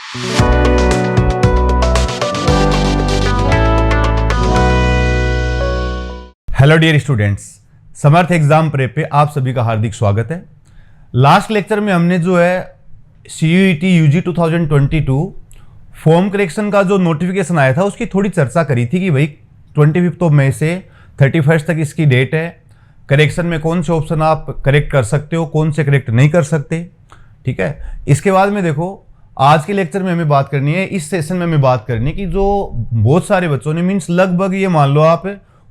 Hello dear students, समर्थ exam prep पे आप सभी का हार्दिक स्वागत है। लास्ट लेक्चर में हमने जो है CUET UG 2022 फॉर्म करेक्शन का जो नोटिफिकेशन आया था उसकी थोड़ी चर्चा करी थी कि भाई 25 मई से 31 तक इसकी डेट है। करेक्शन में कौन से ऑप्शन आप करेक्ट कर सकते हो, कौन से करेक्ट नहीं कर सकते, ठीक है। इसके बाद में देखो आज के लेक्चर में हमें बात करनी है, इस सेशन में हमें बात करनी है कि जो बहुत सारे बच्चों ने मीन्स लगभग ये मान लो आप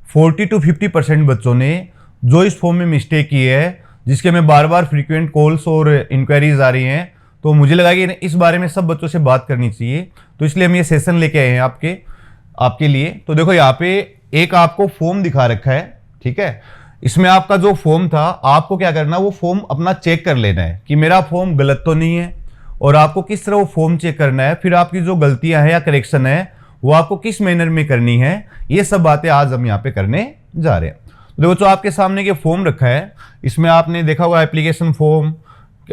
40 to 50% बच्चों ने जो इस फॉर्म में मिस्टेक की है, जिसके में बार बार फ्रीक्वेंट कॉल्स और इंक्वायरीज आ रही हैं, तो मुझे लगा कि इस बारे में सब बच्चों से बात करनी चाहिए, तो इसलिए हम ये सेशन लेके आए हैं आपके लिए। तो देखो यहाँ पे एक आपको फॉर्म दिखा रखा है, ठीक है। इसमें आपका जो फॉर्म था, आपको क्या करना है, वो फॉर्म अपना चेक कर लेना है कि मेरा फॉर्म गलत तो नहीं है, और आपको किस तरह वो फॉर्म चेक करना है, फिर आपकी जो गलतियां हैं या करेक्शन है वो आपको किस मैनर में करनी है, ये सब बातें आज हम यहाँ पे करने जा रहे हैं। तो देखो जो आपके सामने के फॉर्म रखा है, इसमें आपने देखा होगा एप्लीकेशन फॉर्म,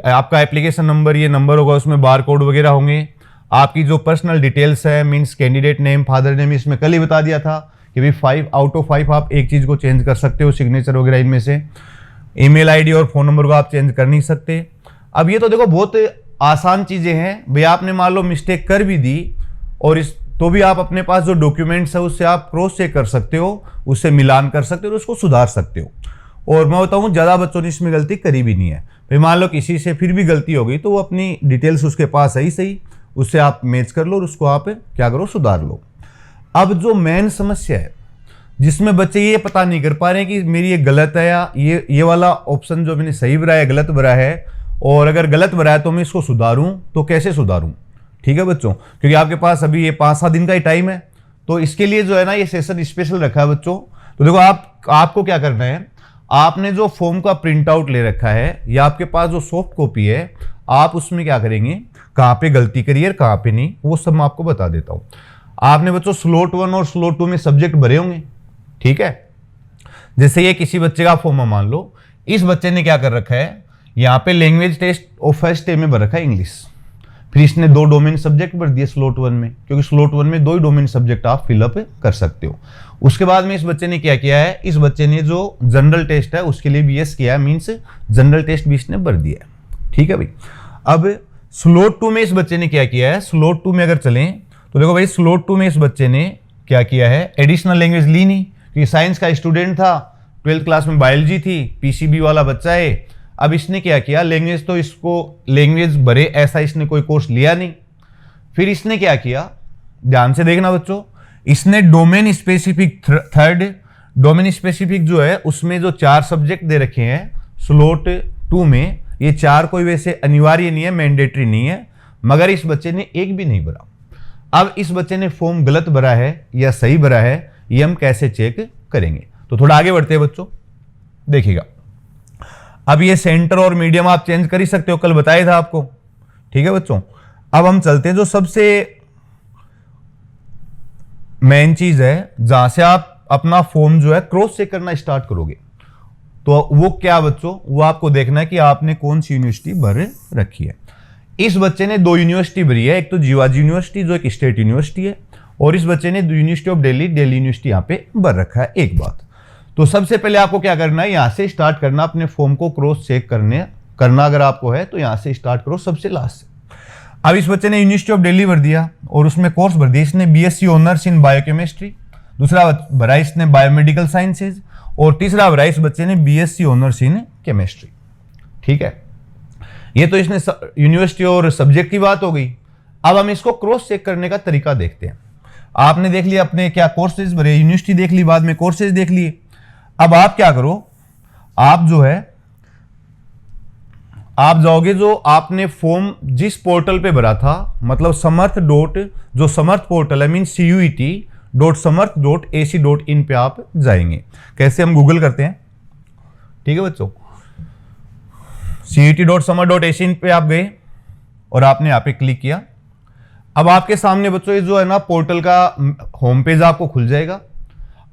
आपका एप्लीकेशन नंबर, ये नंबर होगा, उसमें बार कोड वगैरह होंगे, आपकी जो पर्सनल डिटेल्स है means candidate name, father name, इसमें कल ही बता दिया था कि भाई 5 out of 5 आप एक चीज़ को चेंज कर सकते हो, सिग्नेचर वगैरह इनमें से। ईमेल आईडी और फ़ोन नंबर को आप चेंज कर नहीं सकते। अब ये तो देखो बहुत आसान चीज़ें हैं भाई, आपने मान लो मिस्टेक कर भी दी और तो भी आप अपने पास जो डॉक्यूमेंट्स है उससे आप क्रॉस चेक कर सकते हो, उससे मिलान कर सकते हो और उसको सुधार सकते हो। और मैं बताऊँ ज़्यादा बच्चों ने इसमें गलती करी भी नहीं है भाई। मान लो किसी से फिर भी गलती हो गई तो वो अपनी डिटेल्स उसके पास है ही सही, उससे आप मैच कर लो और उसको आप क्या करो, सुधार लो। अब जो मेन समस्या है जिसमें बच्चे ये पता नहीं कर पा रहे हैं कि मेरी ये गलत है या ये वाला ऑप्शन जो मैंने सही भरा है गलत भरा है, और अगर गलत भरा है तो मैं इसको सुधारूं तो कैसे सुधारूं, ठीक है बच्चों। क्योंकि आपके पास अभी ये 5-7 दिन का ही टाइम है, तो इसके लिए जो है ना ये सेशन स्पेशल रखा है बच्चों। तो देखो आपको क्या करना है, आपने जो फॉर्म का प्रिंट आउट ले रखा है या आपके पास जो सॉफ्ट कॉपी है, आप उसमें क्या करेंगे, कहाँ पे गलती करिए कहाँ पे नहीं, वो सब मैं आपको बता देता हूँ। आपने बच्चों स्लॉट 1 और स्लॉट 2 में सब्जेक्ट भरे होंगे, ठीक है। जैसे ये किसी बच्चे का फॉर्म है, मान लो इस बच्चे ने क्या कर रखा है, यहाँ पे लैंग्वेज टेस्ट और फर्स्ट डे में भर रखा है इंग्लिश, फिर इसने 2 डोमेन सब्जेक्ट भर दिए स्लॉट 1 में, क्योंकि स्लॉट 1 में 2 ही डोमेन सब्जेक्ट आप फिलअप कर सकते हो। उसके बाद में इस बच्चे ने क्या किया है, इस बच्चे ने जो जनरल टेस्ट है उसके लिए भी यस किया है, मीन्स जनरल टेस्ट भी इसने भर दिया है, ठीक है भाई। अब स्लॉट 2 में इस बच्चे ने क्या किया है, स्लॉट 2 में अगर चलें तो देखो भाई स्लॉट 2 में इस बच्चे ने क्या किया है, एडिशनल लैंग्वेज ली नहीं, क्योंकि साइंस का स्टूडेंट था, 12th क्लास में बायोलॉजी थी, PCB वाला बच्चा है। अब इसने क्या किया, लैंग्वेज तो इसको लैंग्वेज भरे ऐसा इसने कोई कोर्स लिया नहीं। फिर इसने क्या किया, ध्यान से देखना बच्चों, इसने domain specific third domain specific जो है उसमें जो 4 सब्जेक्ट दे रखे हैं स्लॉट 2 में, ये 4 कोई वैसे अनिवार्य नहीं है, मैंडेटरी नहीं है, मगर इस बच्चे ने एक भी नहीं भरा। अब इस बच्चे ने फॉर्म गलत भरा है या सही भरा है, ये हम कैसे चेक करेंगे। तो थोड़ा आगे बढ़ते हैं बच्चों, देखिएगा। अब ये सेंटर और मीडियम आप चेंज कर ही सकते हो, कल बताया था आपको, ठीक है बच्चों। अब हम चलते हैं जो सबसे मेन चीज है, जहां से आप अपना फॉर्म जो है क्रॉस चेक करना स्टार्ट करोगे, तो वो क्या बच्चों, वो आपको देखना है कि आपने कौन सी यूनिवर्सिटी भर रखी है। इस बच्चे ने 2 यूनिवर्सिटी भरी है, एक तो जीवाजी यूनिवर्सिटी जो एक स्टेट यूनिवर्सिटी है, और इस बच्चे ने यूनिवर्सिटी ऑफ दिल्ली यूनिवर्सिटी यहां पे भर रखा है। एक बात, तो सबसे पहले आपको क्या करना है, यहां से स्टार्ट करना अपने फॉर्म को क्रॉस चेक करना अगर आपको है तो यहां से स्टार्ट करो सबसे लास्ट से। अब इस बच्चे ने यूनिवर्सिटी ऑफ दिल्ली भर दिया और उसमें कोर्स भर दिया, इसने BSc ऑनर्स इन बायोकेमिस्ट्री, दूसरा भरा इसने बायोमेडिकल साइंसेज, और तीसरा भरा इस बच्चे ने BSc ऑनर्स इन केमिस्ट्री, ठीक है। ये तो इसने यूनिवर्सिटी और सब्जेक्ट की बात हो गई। अब हम इसको क्रॉस चेक करने का तरीका देखते हैं। आपने देख लिया अपने क्या कोर्सेज भरे, यूनिवर्सिटी देख ली, बाद में कोर्सेज देख लिए। अब आप क्या करो, आप जो है आप जाओगे जो आपने फॉर्म जिस पोर्टल पे भरा था, मतलब समर्थ पोर्टल है मीन CUET.समर्थ.ac.in पे आप जाएंगे। कैसे, हम गूगल करते हैं, ठीक है बच्चों। CUET.समर्थ.ac.in पे आप गए और आपने यहाँ पे क्लिक किया। अब आपके सामने बच्चों ये जो है ना पोर्टल का होम पेज आपको खुल जाएगा।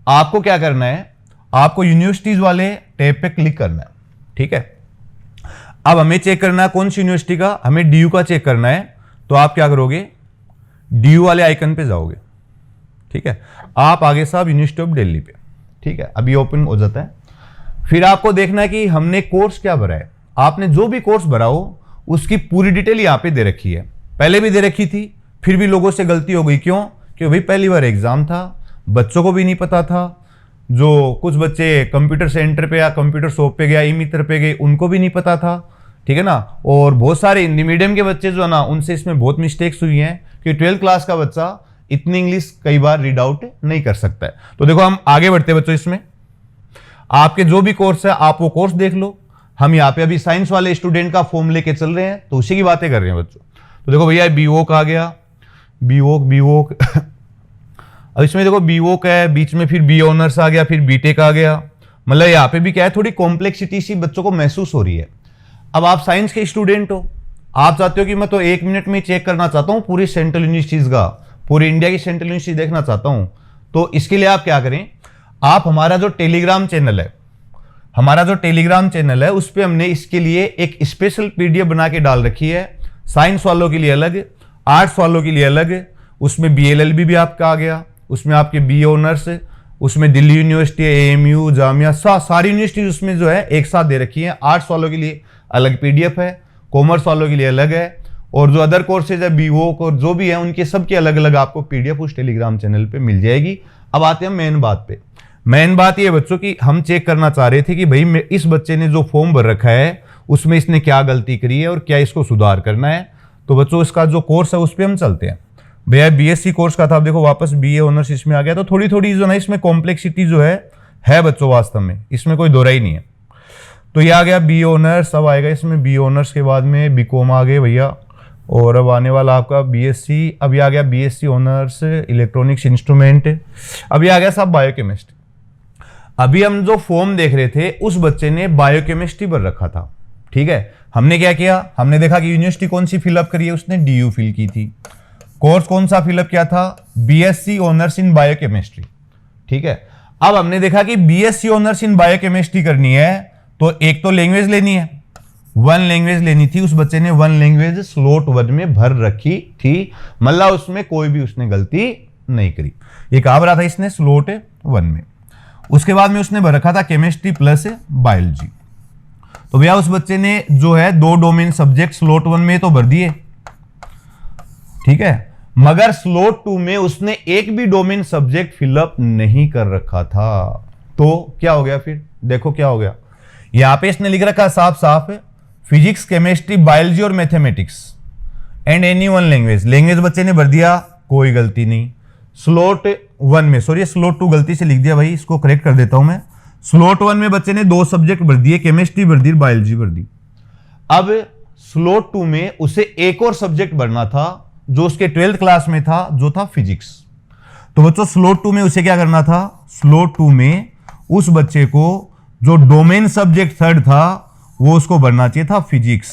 आपको क्या करना है, आपको यूनिवर्सिटीज वाले टैब पे क्लिक करना है, ठीक है। अब हमें चेक करना है कौन सी यूनिवर्सिटी का, हमें DU का चेक करना है। तो आप क्या करोगे, DU वाले आइकन पे जाओगे, ठीक है। आप आगे साहब यूनिवर्सिटी ऑफ दिल्ली पे, ठीक है, अभी ओपन हो जाता है। फिर आपको देखना है कि हमने कोर्स क्या भरा है। आपने जो भी कोर्स भरा हो उसकी पूरी डिटेल यहाँ पे दे रखी है। पहले भी दे रखी थी, फिर भी लोगों से गलती हो गई। क्यों? क्योंकि भाई पहली बार एग्जाम था, बच्चों को भी नहीं पता था। जो कुछ बच्चे कंप्यूटर सेंटर पे या कंप्यूटर शॉप पे गया, ई मित्र पे गए, उनको भी नहीं पता था, ठीक है ना। और बहुत सारे हिंदी मीडियम के बच्चे जो है ना, उनसे इसमें बहुत मिस्टेक्स हुई हैं कि 12th क्लास का बच्चा इतनी इंग्लिश कई बार रीड आउट नहीं कर सकता है। तो देखो हम आगे बढ़ते बच्चों, इसमें आपके जो भी कोर्स है आप वो कोर्स देख लो। हम यहाँ पे अभी साइंस वाले स्टूडेंट का फॉर्म लेके चल रहे हैं, तो उसी की बातें कर रहे हैं बच्चों। तो देखो भैया बीवोक आ गया, बीवोक अब इसमें देखो बीवोक है, बीच में फिर बी ऑनर्स आ गया, फिर बीटेक आ गया। मतलब यहाँ पे भी क्या है, थोड़ी कॉम्प्लेक्सिटी सी बच्चों को महसूस हो रही है। अब आप साइंस के स्टूडेंट हो, आप चाहते हो कि मैं तो 1 मिनट में चेक करना चाहता हूँ पूरी सेंट्रल यूनिवर्सिटीज का, पूरी इंडिया की सेंट्रल यूनिवर्सिटी देखना चाहता हूँ। तो इसके लिए आप क्या करें, आप हमारा जो टेलीग्राम चैनल है उस पर हमने इसके लिए एक स्पेशल पीडीएफ बना के डाल रखी है। साइंस वालों के लिए अलग, आर्ट्स वालों के लिए अलग। उसमें BLLB भी आपका आ गया, उसमें आपके बी ऑनर्स, उसमें दिल्ली यूनिवर्सिटी, AMU, जामिया, सारी यूनिवर्सिटी उसमें जो है एक साथ दे रखी है। आर्ट्स वालों के लिए अलग PDF है, कॉमर्स वालों के लिए अलग है, और जो अदर कोर्सेज है बीवोक और जो भी है उनके सबके अलग अलग आपको PDF उस टेलीग्राम चैनल पे मिल जाएगी। अब आते हैं मेन बात पे। मेन बात ये बच्चों की हम चेक करना चाह रहे थे कि भाई इस बच्चे ने जो फॉर्म भर रखा है उसमें इसने क्या गलती करी है और क्या इसको सुधार करना है। तो बच्चों इसका जो कोर्स है उस पर हम चलते हैं। भैया BSc कोर्स का था, अब देखो वापस BA ऑनर्स इसमें आ गया। तो थोड़ी थोड़ी जो ना इसमें कॉम्प्लेक्सिटी जो है बच्चों वास्तव में, इसमें कोई दोहरा ही नहीं है। तो ये आ गया BA ऑनर्स, अब आएगा इसमें BA ऑनर्स के बाद में BCom आ गए भैया, और अब आने वाला आपका BSc। अब ये आ गया BSc ऑनर्स इलेक्ट्रॉनिक्स इंस्ट्रूमेंट। अब ये आ गया साहब बायोकेमिस्ट्री। अभी हम जो फॉर्म देख रहे थे उस बच्चे ने बायोकेमिस्ट्री भर रखा था, ठीक है। हमने क्या किया, हमने देखा कि यूनिवर्सिटी कौन सी फिलअप करी है, उसने DU फिल की थी। कोर्स कौन सा फिलअप किया था, BSc ऑनर्स इन बायोकेमिस्ट्री, ठीक है। अब हमने देखा कि BSc ऑनर्स इन बायोकेमिस्ट्री करनी है तो एक तो लैंग्वेज लेनी है, 1 लैंग्वेज लेनी थी। उस बच्चे ने 1 लैंग्वेज स्लॉट 1 में भर रखी थी, मतलब उसमें कोई भी उसने गलती नहीं करी। ये कहा भरा था इसने स्लॉट 1 में। उसके बाद में उसने भर रखा था केमिस्ट्री प्लस बायोलॉजी। तो भैया उस बच्चे ने जो है 2 डोमेन सब्जेक्ट स्लॉट 1 में तो भर दिए, ठीक है, मगर स्लॉट 2 में उसने एक भी डोमेन सब्जेक्ट फिलअप नहीं कर रखा था। तो क्या हो गया फिर, देखो क्या हो गया। यहां पे इसने लिख रखा साफ साफ फिजिक्स, केमिस्ट्री, बायोलॉजी और mathematics and any 1 language. Language बच्चे ने भर दिया, कोई गलती नहीं। स्लॉट 1 में, सॉरी स्लॉट 2 गलती से लिख दिया भाई, इसको करेक्ट कर देता हूं मैं। स्लॉट 1 में बच्चे ने 2 सब्जेक्ट भर दिए, केमिस्ट्री भर दी, बायोलॉजी भर दी। अब स्लॉट 2 में उसे एक और सब्जेक्ट भरना था जो उसके 12th क्लास में था, जो था फिजिक्स। तो बच्चों स्लॉट 2 में उसे क्या करना था, स्लॉट 2 में उस बच्चे को जो डोमेन सब्जेक्ट 3rd था वो उसको भरना चाहिए था फिजिक्स।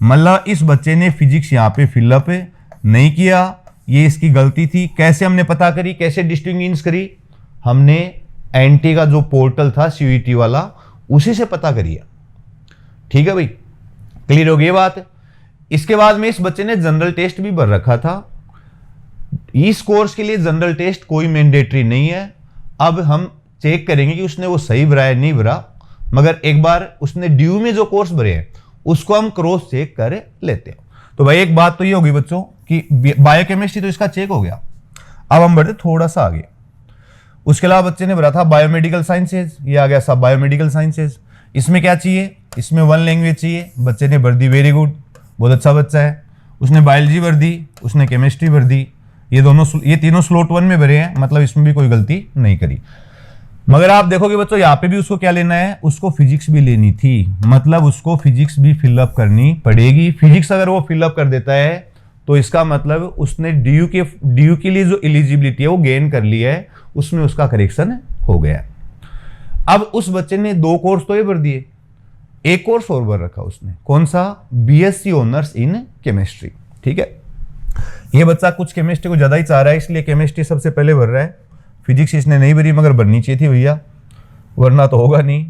मतलब इस बच्चे ने फिजिक्स यहां पे फिलअप नहीं किया, ये इसकी गलती थी। कैसे हमने पता करी, कैसे डिस्टिंग्विश करी, हमने एनटी का जो पोर्टल था CUET वाला उसी से पता करिए, ठीक है भाई, क्लियर हो गई बात। इसके बाद में इस बच्चे ने जनरल टेस्ट भी भर रखा था। इस कोर्स के लिए जनरल टेस्ट कोई मैंडेटरी नहीं है। अब हम चेक करेंगे कि उसने वो सही भरा है नहीं भरा, मगर एक बार उसने DU में जो कोर्स भरे हैं उसको हम क्रॉस चेक कर लेते हैं। तो भाई एक बात तो ये होगी बच्चों कि बायोकेमिस्ट्री तो इसका चेक हो गया। अब हम बढ़ते थोड़ा सा आगे। उसके अलावा बच्चे ने भरा था बायोमेडिकल साइंसेज, ये आ गया सब बायोमेडिकल साइंसेज। इसमें क्या चाहिए, इसमें 1 लैंग्वेज चाहिए, बच्चे ने भर दी, वेरी गुड, बहुत अच्छा बच्चा है। उसने बायोलॉजी भर दी, उसने केमिस्ट्री भर दी, ये तीनों स्लॉट 1 में भरे हैं, मतलब इसमें भी कोई गलती नहीं करी। मगर आप देखोगे बच्चों यहाँ पे भी उसको क्या लेना है, उसको फिजिक्स भी लेनी थी, मतलब उसको फिजिक्स भी फिलअप करनी पड़ेगी। फिजिक्स अगर वो फिलअप कर देता है तो इसका मतलब उसने DU के लिए जो एलिजिबिलिटी है वो गेन कर ली है, उसमें उसका करेक्शन हो गया। अब उस बच्चे ने 2 कोर्स तो ये भर दिए, एक कोर्स और भर रखा उसने, कौन सा, BSc ऑनर्स इन केमिस्ट्री, ठीक है। ये बच्चा कुछ केमिस्ट्री को ज्यादा ही चाह रहा है, इसलिए केमिस्ट्री सबसे पहले भर रहा है। फिजिक्स इसने नहीं भरी, मगर भरनी चाहिए थी भैया, वरना तो होगा नहीं,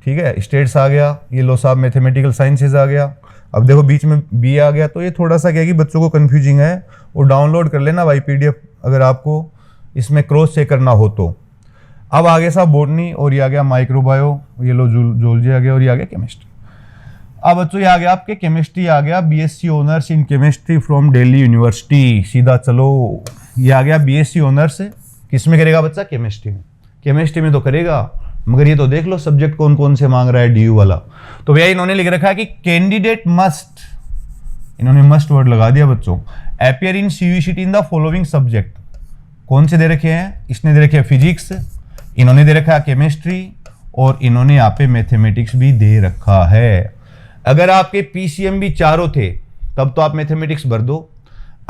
ठीक है। स्टेट्स आ गया, ये लो साहब मैथमेटिकल साइंसेज आ गया। अब देखो बीच में बी आ गया, तो ये थोड़ा सा क्या है कि बच्चों को कंफ्यूजिंग है, वो डाउनलोड कर लेना भाई पीडीएफ अगर आपको इसमें क्रॉस चेक करना हो तो। अब आगे साहब बॉटनी, और ये आ गया माइक्रोबायो, ये लो जूलॉजी आ गया, और ये आ गया केमिस्ट्री। अब बच्चों ये आ गया आपके केमिस्ट्री आ गया, BSc honours in chemistry from Delhi university. सीधा चलो ये आ गया बीएससी ऑनर्स, किस में करेगा बच्चा? केमिस्ट्री में। केमिस्ट्री में तो करेगा, मगर ये तो देख लो सब्जेक्ट कौन कौन से मांग रहा है डीयू वाला। तो भैया इन्होंने लिख रखा है कि कैंडिडेट मस्ट, इन्होंने मस्ट वर्ड लगा दिया बच्चों, appear in CUET in the following subject. कौन से दे रखे हैं? इसने दे रखे हैं फिजिक्स, इन्होंने दे रखा है केमिस्ट्री, और इन्होंने यहाँ पे मैथमेटिक्स भी दे रखा है। अगर आपके पीसीएम भी चारों थे तब तो आप मैथमेटिक्स भर दो।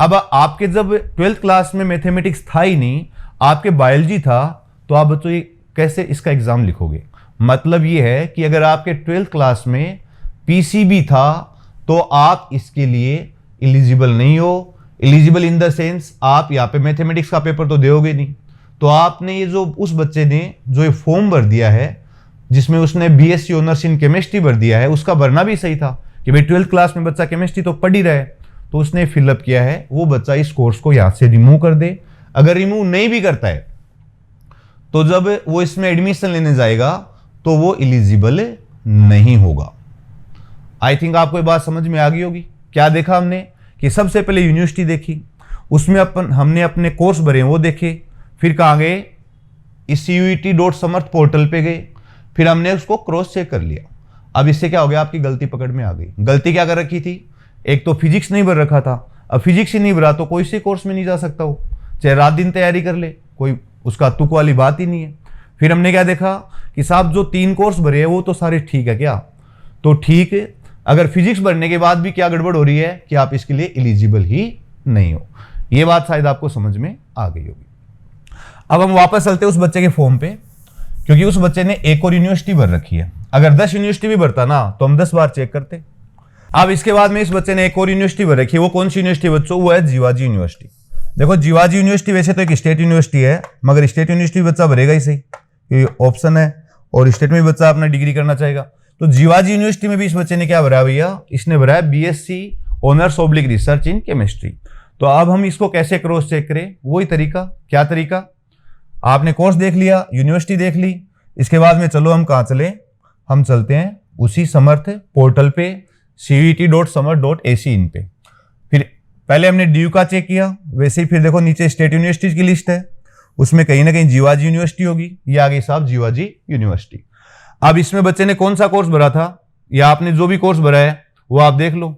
अब आपके जब 12th क्लास में मैथमेटिक्स था ही नहीं, आपके बायोलॉजी था, तो आप बच्चों ये कैसे इसका एग्जाम लिखोगे? मतलब ये है कि अगर आपके 12th क्लास में पीसीबी था तो आप इसके लिए एलिजिबल नहीं हो। एलिजिबल इन द सेंस आप यहाँ पे मैथमेटिक्स का पेपर तो दोगे नहीं। तो आपने ये जो उस बच्चे ने जो ये फॉर्म भर दिया है जिसमें उसने बीएससी ऑनर्स इन केमिस्ट्री भर दिया है, उसका भरना भी सही था कि भाई 12th क्लास में बच्चा केमिस्ट्री तो पढ़ ही रहा है, तो उसने फिलअप किया है। वो बच्चा इस कोर्स को यहां से रिमूव कर दे। अगर रिमूव नहीं भी करता है तो जब वो इसमें एडमिशन लेने जाएगा तो वो एलिजिबल नहीं होगा। आई थिंक आपको ये बात समझ में आ गई होगी। क्या देखा हमने कि सबसे पहले यूनिवर्सिटी देखी, उसमें हमने अपने कोर्स भरे वो देखे, फिर कहाँ गए? इस CUET.समर्थ पोर्टल पे गए, फिर हमने उसको क्रॉस चेक कर लिया। अब इससे क्या हो गया? आपकी गलती पकड़ में आ गई। गलती क्या कर रखी थी? एक तो फिजिक्स नहीं भर रखा था। अब फिजिक्स ही नहीं भरा तो कोई से कोर्स में नहीं जा सकता हो, चाहे रात दिन तैयारी कर ले, कोई उसका तुक वाली बात ही नहीं है। फिर हमने क्या देखा कि साहब जो 3 कोर्स भरे हैं वो तो सारे ठीक है क्या? तो ठीक है, अगर फिजिक्स भरने के बाद भी क्या गड़बड़ हो रही है कि आप इसके लिए एलिजिबल ही नहीं हो। ये बात शायद आपको समझ में आ गई होगी। अब हम वापस चलते उस बच्चे के फॉर्म पे, क्योंकि उस बच्चे ने एक और यूनिवर्सिटी भर रखी है। अगर 10 यूनिवर्सिटी भी भरता ना तो हम 10 बार चेक करते। अब इसके बाद में इस बच्चे ने एक और यूनिवर्सिटी भर रखी है। वो कौन सी यूनिवर्सिटी बच्चों? वो है जीवाजी यूनिवर्सिटी। देखो जीवाजी यूनिवर्सिटी वैसे तो एक स्टेट यूनिवर्सिटी है, मगर स्टेट यूनिवर्सिटी बच्चा भरेगा ही सही, ये ऑप्शन है, और स्टेट में भी बच्चा अपना डिग्री करना चाहेगा। तो जीवाजी यूनिवर्सिटी में भी इस बच्चे ने क्या भरा भैया? इसने भरा है BSc honours oblique research in chemistry. तो अब हम इसको कैसे क्रॉस चेक करें? वही तरीका। क्या तरीका? आपने कोर्स देख लिया, यूनिवर्सिटी देख ली, इसके बाद में चलो हम कहाँ चले? हम चलते हैं उसी समर्थ पोर्टल पे, CUET.समर्थ.ac इन पे। फिर पहले हमने डीयू का चेक किया, वैसे ही फिर देखो नीचे स्टेट यूनिवर्सिटीज की लिस्ट है, उसमें कहीं ना कहीं जीवाजी यूनिवर्सिटी होगी। ये आ गई साहब जीवाजी यूनिवर्सिटी। अब इसमें बच्चे ने कौन सा कोर्स भरा था, या आपने जो भी कोर्स भरा है वो आप देख लो।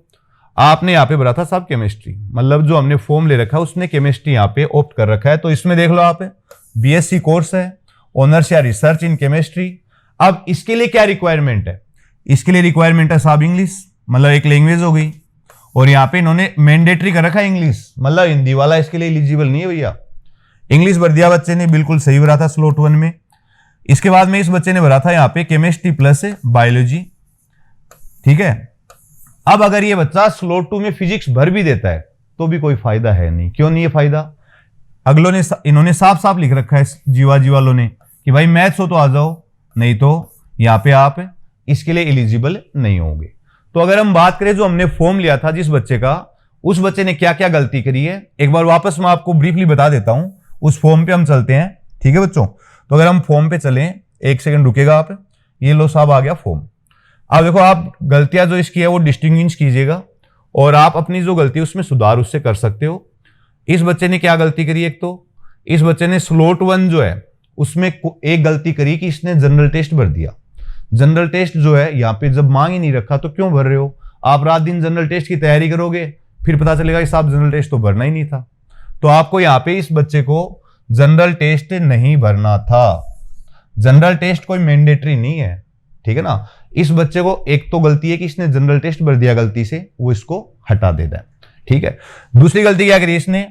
आपने यहाँ पे भरा था साहब केमिस्ट्री, मतलब जो हमने फॉर्म ले रखा है उसने केमिस्ट्री यहाँ पे ऑप्ट कर रखा है। तो इसमें देख लो आप, बीएससी कोर्स है, ऑनर्स या रिसर्च इन केमिस्ट्री। अब इसके लिए क्या रिक्वायरमेंट है? इसके लिए रिक्वायरमेंट है साहब इंग्लिश, मतलब एक लैंग्वेज हो गई, और यहाँ पे इन्होंने मैंडेटरी कर रखा है इंग्लिश, मतलब हिंदी वाला इसके लिए एलिजिबल नहीं है भैया। इंग्लिश भर दिया बच्चे ने, बिल्कुल सही भरा था स्लॉट 1 में। इसके बाद में इस बच्चे ने भरा था यहाँ पे केमिस्ट्री प्लस बायोलॉजी, ठीक है। अब अगर ये बच्चा स्लॉट 2 में फिजिक्स भर भी देता है तो भी कोई फायदा है नहीं। क्यों नहीं है फायदा? अगलों ने इन्होंने साफ साफ लिख रखा है जीवाजी वालों ने कि भाई मैथ्स हो तो आ जाओ, नहीं तो यहाँ पे आप इसके लिए एलिजिबल नहीं होंगे। तो अगर हम बात करें जो हमने फॉर्म लिया था जिस बच्चे का, उस बच्चे ने क्या क्या गलती करी है एक बार वापस मैं आपको ब्रीफली बता देता हूं। उस फॉर्म पे हम चलते हैं, ठीक है बच्चों। तो अगर हम फॉर्म पे चलें, एक सेकंड रुकेगा आप, ये लो साहब आ गया फॉर्म। अब देखो आप गलतियां जो इसकी है वो डिस्टिंग्विश कीजिएगा, और आप अपनी जो गलती है उसमें सुधार उससे कर सकते हो। इस बच्चे ने क्या गलती करी? एक तो इस बच्चे ने स्लॉट 1 जो है उसमें एक गलती करी कि इसने जनरल टेस्ट भर दिया। जनरल टेस्ट जो है यहाँ पे जब मांग ही नहीं रखा तो क्यों भर रहे हो? आप रात दिन जनरल टेस्ट की तैयारी करोगे, फिर पता चलेगा कि साहब जनरल टेस्ट तो भरना ही नहीं था। तो आपको यहाँ पे इस बच्चे को जनरल टेस्ट नहीं भरना था। जनरल टेस्ट कोई मैंडेटरी नहीं है, ठीक है ना। इस बच्चे को एक तो गलती है कि इसने जनरल टेस्ट भर दिया गलती से, वो इसको हटा देता है, ठीक है। दूसरी गलती क्या करी इसने?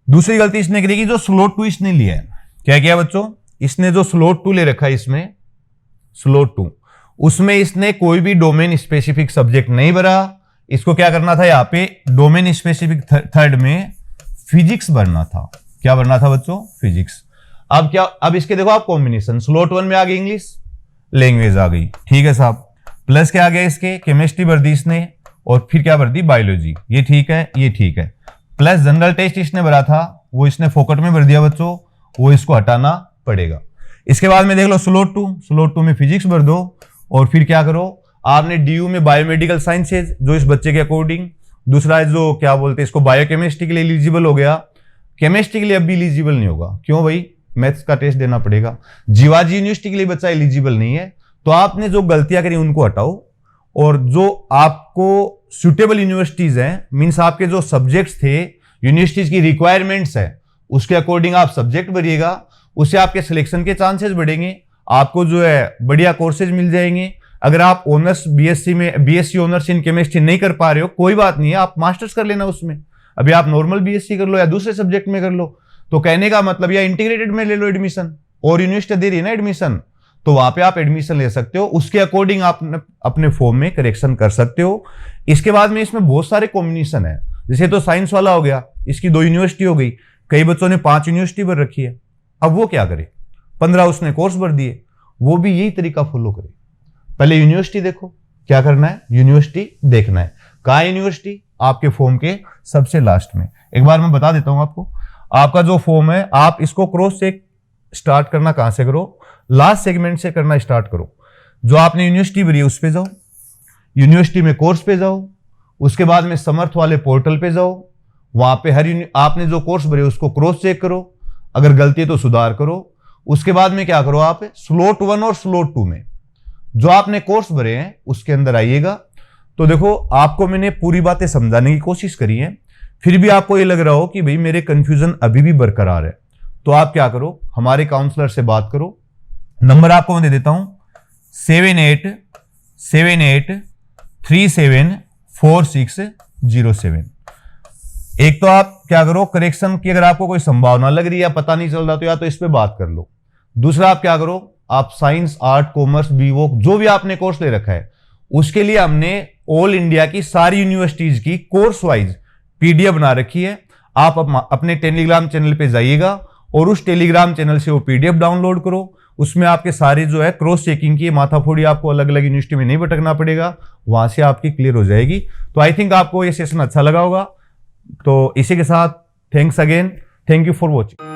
दूसरी गलती इसने करी कि जो स्लॉट 2 इसने लिया है, क्या किया बच्चों? इसने जो स्लॉट 2 ले रखा है इसमें, स्लॉट 2, उसमें इसने कोई भी डोमेन स्पेसिफिक सब्जेक्ट नहीं भरा। इसको क्या करना था? यहाँ पे डोमेन स्पेसिफिक थर्ड में फिजिक्स भरना था। क्या भरना था बच्चों? फिजिक्स। अब क्या? अब इसके देखो आप कॉम्बिनेशन, स्लॉट 1 में आ गई इंग्लिश, लैंग्वेज आ गई, ठीक है साहब। प्लस क्या आ गया इसके? केमिस्ट्री भर दी इसने, और फिर क्या भर दी, बायोलॉजी। ये ठीक है, ये ठीक है। प्लस जनरल टेस्ट इसने भरा था, वो इसने फोकट में भर दिया बच्चों, वो इसको हटाना पड़ेगा। इसके बाद में देख लो स्लॉट 2, स्लॉट 2 में फिजिक्स भर दो, और फिर क्या करो, आपने डीयू में बायोमेडिकल साइंसेज जो इस बच्चे के अकॉर्डिंग, दूसरा जो क्या बोलते हैं इसको बायोकेमिस्ट्री के लिए एलिजिबल हो गया, केमिस्ट्री के लिए अब भी एलिजिबल नहीं होगा। क्यों भाई, मैथ्स का टेस्ट देना पड़ेगा। जीवाजी यूनिवर्सिटी के लिए बच्चा एलिजिबल नहीं है। तो आपने जो गलतियां करी उनको हटाओ, और जो आपको सुटेबल यूनिवर्सिटीज हैं, मींस आपके जो सब्जेक्ट्स थे, यूनिवर्सिटीज की रिक्वायरमेंट्स है, उसके अकॉर्डिंग आप सब्जेक्ट भरिएगा, उससे आपके सिलेक्शन के चांसेस बढ़ेंगे, आपको जो है बढ़िया कोर्सेज मिल जाएंगे। अगर आप honours BSc honours in chemistry नहीं कर पा रहे हो, कोई बात नहीं है, आप मास्टर्स कर लेना उसमें। अभी आप नॉर्मल बीएससी कर लो या दूसरे सब्जेक्ट में कर लो। तो कहने का मतलब, या इंटीग्रेटेड में ले लो एडमिशन, और यूनिवर्सिटी दे रही है ना एडमिशन, तो वहां पे आप एडमिशन ले सकते हो, उसके अकॉर्डिंग आप अपने फॉर्म में करेक्शन कर सकते हो। इसके बाद में इसमें बहुत सारे कॉम्बिनेशन है, जैसे तो साइंस वाला हो गया, इसकी 2 यूनिवर्सिटी हो गई, कई बच्चों ने 5 यूनिवर्सिटी भर रखी है। अब वो क्या करे, 15 उसने कोर्स भर दिए, वो भी यही तरीका फॉलो करे। पहले यूनिवर्सिटी देखो, क्या करना है, यूनिवर्सिटी देखना है। कहाँ यूनिवर्सिटी, आपके फॉर्म के सबसे लास्ट में। एक बार मैं बता देता हूं आपको, आपका जो फॉर्म है, आप इसको क्रॉस चेक स्टार्ट करना कहां से करो, लास्ट सेगमेंट से करना स्टार्ट करो। जो आपने यूनिवर्सिटी भरी है उस पे जाओ, यूनिवर्सिटी में कोर्स पे जाओ, उसके बाद में समर्थ वाले पोर्टल पे जाओ, वहां पे आपने जो कोर्स भरे उसको क्रॉस चेक करो, अगर गलती है तो सुधार करो। उसके बाद में क्या करो, आप स्लॉट 1 और स्लॉट 2 में जो आपने कोर्स भरे हैं उसके अंदर आइएगा। तो देखो, आपको मैंने पूरी बातें समझाने की कोशिश करी है, फिर भी आपको ये लग रहा हो कि भाई मेरे कंफ्यूजन अभी भी बरकरार है, तो आप क्या करो, हमारे काउंसलर से बात करो। नंबर आपको मैं दे देता हूं 7878374607। एक तो आप क्या करो, करेक्शन की अगर आपको कोई संभावना लग रही है या पता नहीं चल रहा, तो या तो इस पे बात कर लो। दूसरा आप क्या करो, आप साइंस, आर्ट, कॉमर्स, बीवोक जो भी आपने कोर्स ले रखा है, उसके लिए हमने ऑल इंडिया की सारी यूनिवर्सिटीज की कोर्स वाइज पीडीएफ बना रखी है। आप अपने टेलीग्राम चैनल पे जाइएगा और उस टेलीग्राम चैनल से वो पीडीएफ डाउनलोड करो। उसमें आपके सारे जो है क्रॉस चेकिंग की माथाफोड़ी, आपको अलग अलग यूनिवर्सिटी में नहीं भटकना पड़ेगा, वहां से आपकी क्लियर हो जाएगी। तो आई थिंक आपको ये सेशन अच्छा लगा होगा। तो इसी के साथ thanks again, thank you for watching.